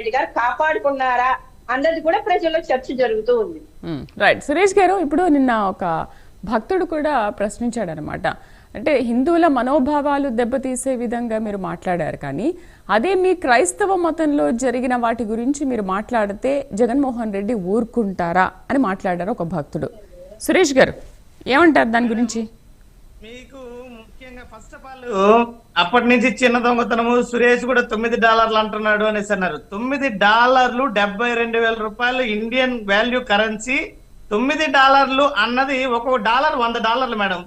రెడ్డి గారు కాపాడుకున్నారా అన్నది కూడా ప్రజల్లో చర్చ జరుగుతూ ఉంది. రైట్. సురేష్ గారు, ఇప్పుడు నిన్న ఒక భక్తుడు కూడా ప్రశ్నించాడు అనమాట. అంటే హిందువుల మనోభావాలు దెబ్బతీసే విధంగా మీరు మాట్లాడారు, కానీ అదే మీ క్రైస్తవ మతంలో జరిగిన వాటి గురించి మీరు మాట్లాడితే జగన్మోహన్ రెడ్డి ఊరుకుంటారా అని మాట్లాడారు ఒక భక్తుడు. సురేష్ గారు ఏమంటారు దాని గురించి? మీకు ముఖ్యంగా ఫస్ట్ ఆఫ్ ఆల్ అప్పటి నుంచి చిన్న దొంగతనము సురేష్ కూడా $9 అంటున్నాడు అనేసి అన్నారు. $9 72,000 ఇండియన్ వాల్యూ కరెన్సీ. $9 అన్నది $1 $100 మేడం.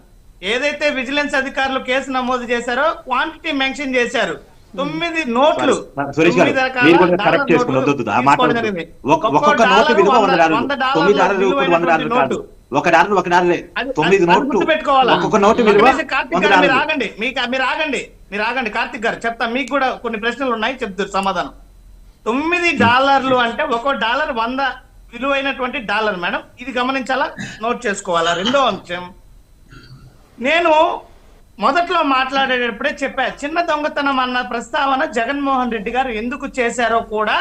ఏదైతే విజిలెన్స్ అధికారులు కేసు నమోదు చేశారో క్వాంటిటీ మెన్షన్ చేశారు. 9 నోట్లు. మీరు ఆగండి కార్తిక్ గారు, చెప్తా. మీకు కూడా కొన్ని ప్రశ్నలు ఉన్నాయి, చెప్తారు సమాధానం. $9 అంటే $1 100 విలువైనటువంటి డాలర్ మేడం. ఇది గమనించాలా, నోట్ చేసుకోవాలా. రెండో అంశం, నేను మొదట్లో మాట్లాడేటప్పుడే చెప్పా, చిన్న దొంగతనం అన్న ప్రస్తావన జగన్మోహన్ రెడ్డి గారు ఎందుకు చేశారో కూడా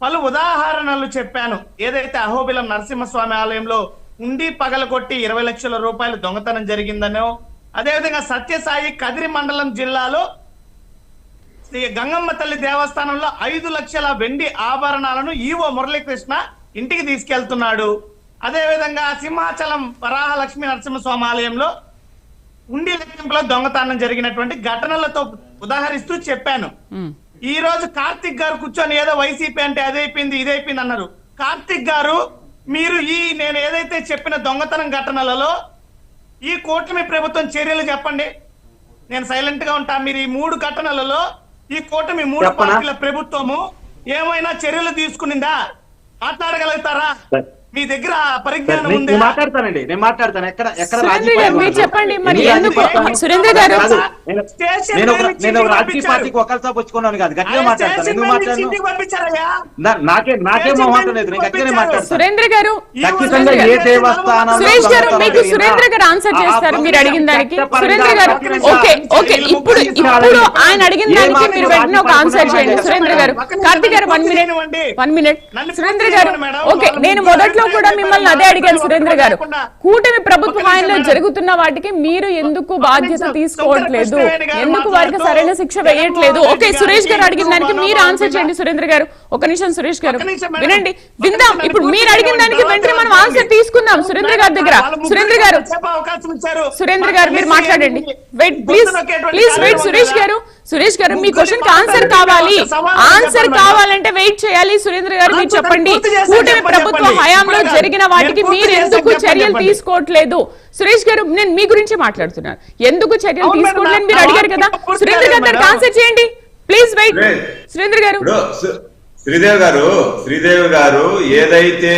పలు ఉదాహరణలు చెప్పాను. ఏదైతే అహోబిలం నరసింహస్వామి ఆలయంలో ఉండి పగలగొట్టి 20 లక్షల రూపాయలు దొంగతనం జరిగిందనో, అదేవిధంగా సత్యసాయి కదిరి మండలం జిల్లాలో శ్రీ గంగమ్మ తల్లి దేవస్థానంలో 5 లక్షల వెండి ఆభరణాలను ఈవో మురళీకృష్ణ ఇంటికి తీసుకెళ్తున్నాడు. అదేవిధంగా సింహాచలం వరాహ లక్ష్మీ నరసింహస్వామి ఆలయంలో ఉండి లెక్కింపులో దొంగతనం జరిగినటువంటి ఘటనలతో ఉదాహరిస్తూ చెప్పాను. ఈ రోజు కార్తిక్ గారు కూర్చొని ఏదో వైసీపీ అంటే అదైపోయింది ఇదైపోయింది అన్నారు. కార్తిక్ గారు, మీరు నేను ఏదైతే చెప్పిన దొంగతనం ఘటనలలో ఈ కూటమి ప్రభుత్వం చర్యలు చెప్పండి, నేను సైలెంట్ గా ఉంటా. మీరు ఈ 3 ఘటనలలో ఈ కూటమి 3 పార్టీల ప్రభుత్వము ఏమైనా చర్యలు తీసుకునిందా? మాట్లాడగలుగుతారా? మీ దగ్గర పరిజ్ఞానం ఉంది? మాట్లాడతానండి, నేను మాట్లాడతాను. చెప్పండి మరి ఎందుకు సురేంద్ర గారు? నేను రాజకీయ పార్టీకి ఒకరితో పుచ్చుకున్నాను కాదు, గట్టిగా మాట్లాడతాను. ఎందుకు మాట్లాడతాను? నాకే మొహమాటం లేదు, నేను గట్టిగానే మాట్లాడతాను. సురేంద్ర గారు ఖచ్చితంగా ఏ దేవస్థానం సురేష్ గారు మీకు సురేంద్ర గారు ఆన్సర్ చేస్తారు మీరు అడిగిన దానికి. సురేంద్ర గారు ఓకే ఓకే ఇప్పుడు ఆయన అడిగిన దానికి మీరు వెంటనే ఒక ఆన్సర్ చేయండి. సురేంద్ర గారు, కార్తిక్ గారు 1 మినిట్. సురేంద్ర గారు ఓకే, నేను మొదట్లో కూడా మిమ్మల్ని అదే అడిగాను. సురేంద్ర గారు, కూటమి ప్రభుత్వ హాయంలో జరుగుతున్న వాటికి మీరు ఎందుకు బాధ్యత తీసుకోవట్లేదు, ఎందుకు వారికి సరైన శిక్ష వేయట్లేదు? ఓకే, సురేష్ గారు అడిగిన దానికి మీరు ఆన్సర్ చేయండి. సురేంద్ర గారు ఒక నిమిషం. సురేష్ గారు వినండి, విందాం. ఇప్పుడు మీరు అడిగిన దానికి వెంటనే మనం ఆన్సర్ తీసుకుందాం సురేంద్ర గారి దగ్గర. సురేంద్ర గారు మీరు మాట్లాడండి. Wait please wait. Suresh garu మీ క్వశ్చన్ కి ఆన్సర్ కావాలి. ఆన్సర్ కావాలంటే వెయిట్ చేయాలి. సురేంద్ర గారు మీరు చెప్పండి, కూటమి ప్రభుత్వ హయాంలో జరిగిన వాటికి మీరు ఎందుకు చర్యలు తీసుకోవట్లేదు? సురేష్ గారు, నేను మీ గురించి మాట్లాడుతున్నాను. ఎందుకు చర్యలు తీసుకోవట్లేదు మీరు అడిగారు కదా. సురేంద్ర గారు దానికి ఆన్సర్ చేయండి ప్లీజ్. వెయిట్ సురేంద్ర గారు. శ్రీదేవి గారు ఏదైతే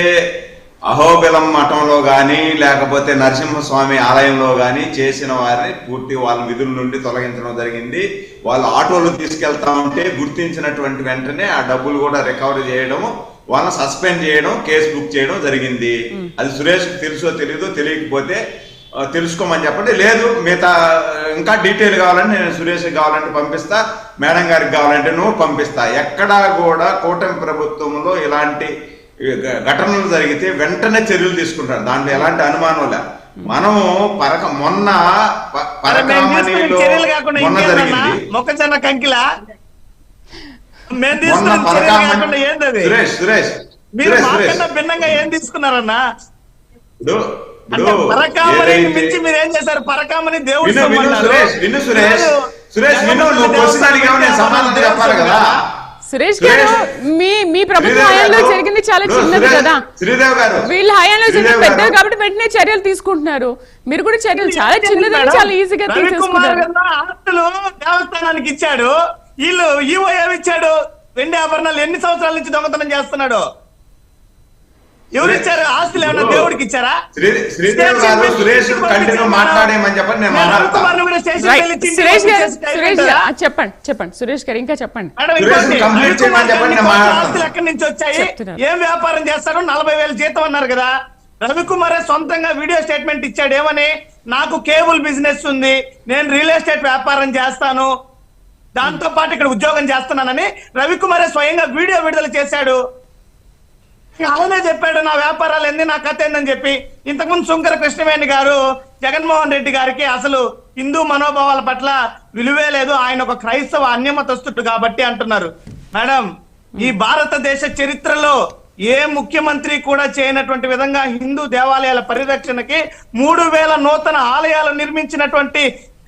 అహోబిలం మఠంలో గాని లేకపోతే నరసింహస్వామి ఆలయంలో గాని చేసిన వారిని పూర్తి వాళ్ళ విధుల నుండి తొలగించడం జరిగింది. వాళ్ళు ఆటోలు తీసుకెళ్తా ఉంటే గుర్తించినటువంటి వెంటనే ఆ డబ్బులు కూడా రికవరీ చేయడం, వాళ్ళని సస్పెండ్ చేయడం, కేసు బుక్ చేయడం జరిగింది. అది సురేష్ తెలుసో తెలీదో, తెలియకపోతే తెలుసుకోమని చెప్పండి. లేదు మిగతా ఇంకా డీటెయిల్ కావాలంటే నేను సురేష్ కావాలంటే పంపిస్తా, మేడం గారికి కావాలంటే నువ్వు పంపిస్తా. ఎక్కడా కూడా కూటమి ప్రభుత్వంలో ఇలాంటి ఘటనలు జరిగితే వెంటనే చర్యలు తీసుకుంటారు, దాంట్లో ఎలాంటి అనుమానం లే. మనం మొన్న పరకామణిలో మొన్న జరిగింది మొక్కజొన్న కంకిలా సురేష్ భిన్నంగా ఏం తీసుకున్నారన్నా? పరకామణిని మించి మీరు ఏం చేశారు? పరకామణి దేవుడు చెప్పాలి కదా. సురేష్ గారు, మీ ప్రభుత్వ హయాంలో జరిగింది చాలా చిన్నది కదా, శ్రీదేవి గారు వీళ్ళ హయాంలో జరిగింది పెద్దది కాబట్టి వెంటనే చర్యలు తీసుకుంటున్నారు. మీరు కూడా చర్యలు చాలా చిన్నదని చాలా ఈజీగా తీసుకుంటారు. ఆస్తులు దేవస్థానానికి ఇచ్చాడు, వీళ్ళు ఈవో ఏమిచ్చాడు? వెండి ఆభరణాలు ఎన్ని సంవత్సరాల నుంచి దొంగతనం చేస్తున్నాడు? ఎవరు ఇచ్చారు? ఆస్తులు ఏమన్నా దేవుడికి ఇచ్చారా? చెప్పండి సురేష్ గారు, ఇంకా చెప్పండి. ఆస్తులు ఎక్కడి నుంచి వచ్చాయి? ఏం వ్యాపారం చేస్తారు? 40,000 జీతం అన్నారు కదా. రవికుమారే సొంతంగా వీడియో స్టేట్మెంట్ ఇచ్చాడు. ఏమని? నాకు కేబుల్ బిజినెస్ ఉంది, నేను రియల్ ఎస్టేట్ వ్యాపారం చేస్తాను, దాంతో పాటు ఇక్కడ ఉద్యోగం చేస్తున్నానని రవికుమారే స్వయంగా వీడియో విడుదల చేశాడు. అలానే చెప్పాడు నా వ్యాపారాలు ఏంది, నా కథ ఏందని చెప్పి. ఇంతకుముందు శుంకర కృష్ణవేణి గారు జగన్మోహన్ రెడ్డి గారికి అసలు హిందూ మనోభావాల పట్ల విలువే లేదు, ఆయన ఒక క్రైస్తవ అన్యమతస్తుడు కాబట్టి అంటున్నారు. మేడం, ఈ భారతదేశ చరిత్రలో ఏ ముఖ్యమంత్రి కూడా చేయనటువంటి విధంగా హిందూ దేవాలయాల పరిరక్షణకి 3000 నూతన ఆలయాలు నిర్మించినటువంటి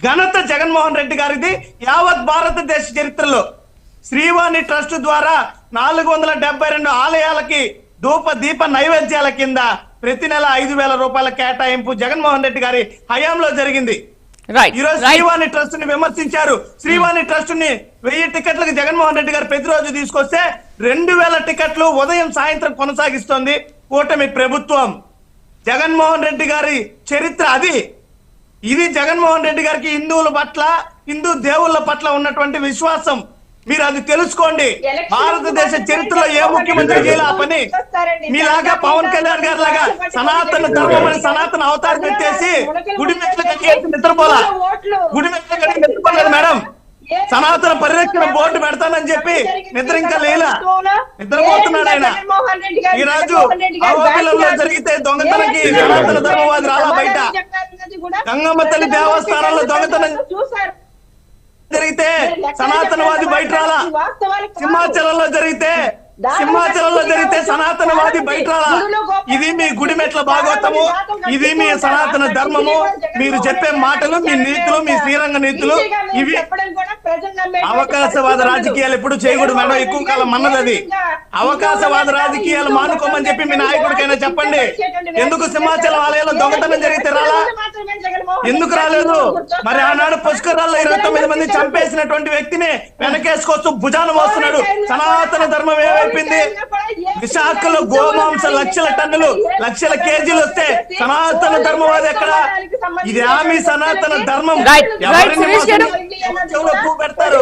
ఘనత జగన్మోహన్ రెడ్డి గారిది యావత్ భారతదేశ చరిత్రలో. శ్రీవాణి ట్రస్ట్ ద్వారా 472 ఆలయాలకి ధూప దీప నైవేద్యాల కింద ప్రతి నెల 5,000 రూపాయల కేటాయింపు జగన్మోహన్ రెడ్డి గారి హయాంలో జరిగింది. ఈరోజు శ్రీవాణి ట్రస్ట్ ని విమర్శించారు. శ్రీవాణి ట్రస్ట్ ని 1000 టికెట్లకు జగన్మోహన్ రెడ్డి గారు ప్రతిరోజు తీసుకొస్తే 2000 టికెట్లు ఉదయం సాయంత్రం కొనసాగిస్తోంది కూటమి ప్రభుత్వం. జగన్మోహన్ రెడ్డి గారి చరిత్ర అది. ఇది జగన్మోహన్ రెడ్డి గారికి హిందువుల పట్ల, హిందూ దేవుళ్ళ పట్ల ఉన్నటువంటి విశ్వాసం. మీరు అది తెలుసుకోండి. భారతదేశ చరిత్రలో ఏ ముఖ్యమంత్రి చేయాలి ఆ పని. మీలాగా పవన్ కళ్యాణ్ గారి లాగా సనాతన ధర్మం అని సనాతన అవతారం పెట్టేసి గుడి మెట్ల కట్టి నిద్రపోలా, గుడి మెట్ల కట్టి నిద్రపోలేదు మేడం. సనాతన పరిరక్షణ బోర్డు పెడతానని చెప్పి నిద్ర ఇంకా లేలా, నిద్రపోతున్నాడు ఆయన. ఈ రోజు అవకాశంలో జరిగితే దొంగతనకి సనాతన ధర్మవాది రాలా బయట. గంగమ్మ తల్లి దేవస్థానంలో దొంగతనం జరిగితే సనాతనవాది బయట రాలా. సింహాచలంలో జరిగితే సనాతనవాది బయట రాలా. ఇది మీ గుడి మెట్ల భాగవతము, ఇది మీ సనాతన ధర్మము. మీరు చెప్పే మాటలు, మీ నీతులు, మీ శ్రీరంగ నీతులు ఇవి. అవకాశవాద రాజకీయాలు ఎప్పుడు చేయకూడదు మేడం. ఎక్కువ కాలం మన్నది అది. అవకాశవాద రాజకీయాలు మానుకోమని చెప్పి మీ నాయకుడికైనా చెప్పండి. ఎందుకు సింహాచలం ఆలయంలో దొంగతనం జరిగితే రాలా? ఎందుకు రాలేదు? మరి ఆనాడు పుష్కరాల్లో 29 మంది చంపేసినటువంటి వ్యక్తిని వెనకేసుకొస్తూ భుజాన మోస్తున్నాడు. సనాతన ధర్మం ఏమైపోయింది? విశాఖలో గోమాంస లక్షల టన్నులు, లక్షల కేజీలు వస్తే సనాతన ధర్మవాది ఎక్కడ? ఇది ఆమె సనాతన ధర్మం. పెడతారు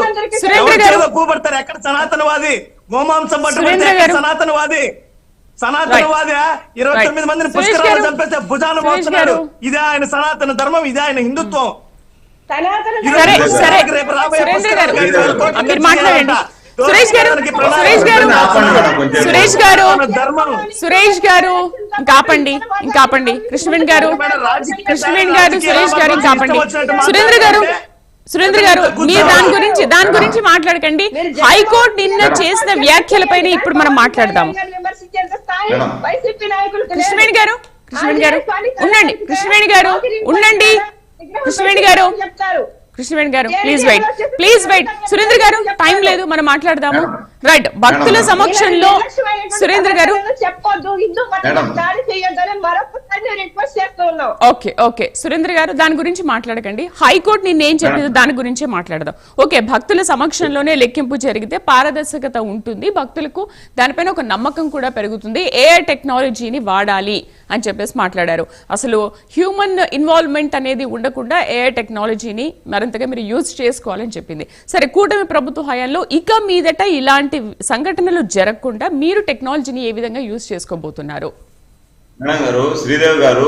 పెడతారు ఎక్కడ సనాతనవాది? గోమాంసం పట్టుబడితే సనాతనవాది. సనాతనవాది 29 మందిని పుష్కరాలు చంపేస్తే భుజాన మోస్తున్నాడు. ఇదే ఆయన సనాతన ధర్మం, ఇదే ఆయన హిందుత్వం. సురేష్ గారు కాపండి, ఇంకాపండి. కృష్ణవేణి గారు, సురేష్ గారు ఇంకాపండి. సురేంద్ర గారు మీరు దాని గురించి మాట్లాడకండి. హైకోర్టు నిన్న చేసిన వ్యాఖ్యలపైన ఇప్పుడు మనం మాట్లాడదాము. కృష్ణవేణి గారు ఉండండి. కృష్ణవేణి గారు ప్లీజ్ వెయిట్. సురేంద్ర గారు టైం లేదు, మనం మాట్లాడదాము. రైట్, భక్తుల సమక్షంలో సురేంద్ర గారు ఓకే సురేంద్ర గారు దాని గురించి మాట్లాడకండి. హైకోర్టు నిన్న ఏం చెప్పిందో దాని గురించే మాట్లాడదాం. ఓకే, భక్తుల సమక్షంలోనే లెక్కింపు జరిగితే పారదర్శకత ఉంటుంది, భక్తులకు దానిపైన ఒక నమ్మకం కూడా పెరుగుతుంది, ఏఐ టెక్నాలజీని వాడాలి అని చెప్పేసి మాట్లాడారు. అసలు హ్యూమన్ ఇన్వాల్వ్మెంట్ అనేది ఉండకుండా ఏఐ టెక్నాలజీని మరింతగా మీరు యూజ్ చేసుకోవాలని చెప్పింది. సరే, కూటమి ప్రభుత్వ హయాంలో ఇక మీదట ఇలాంటి సంఘటనలు జరగకుండా మీరు టెక్నాలజీని ఏ విధంగా యూజ్ చేసుకోబోతున్నారు? మేడం గారు, శ్రీదేవి గారు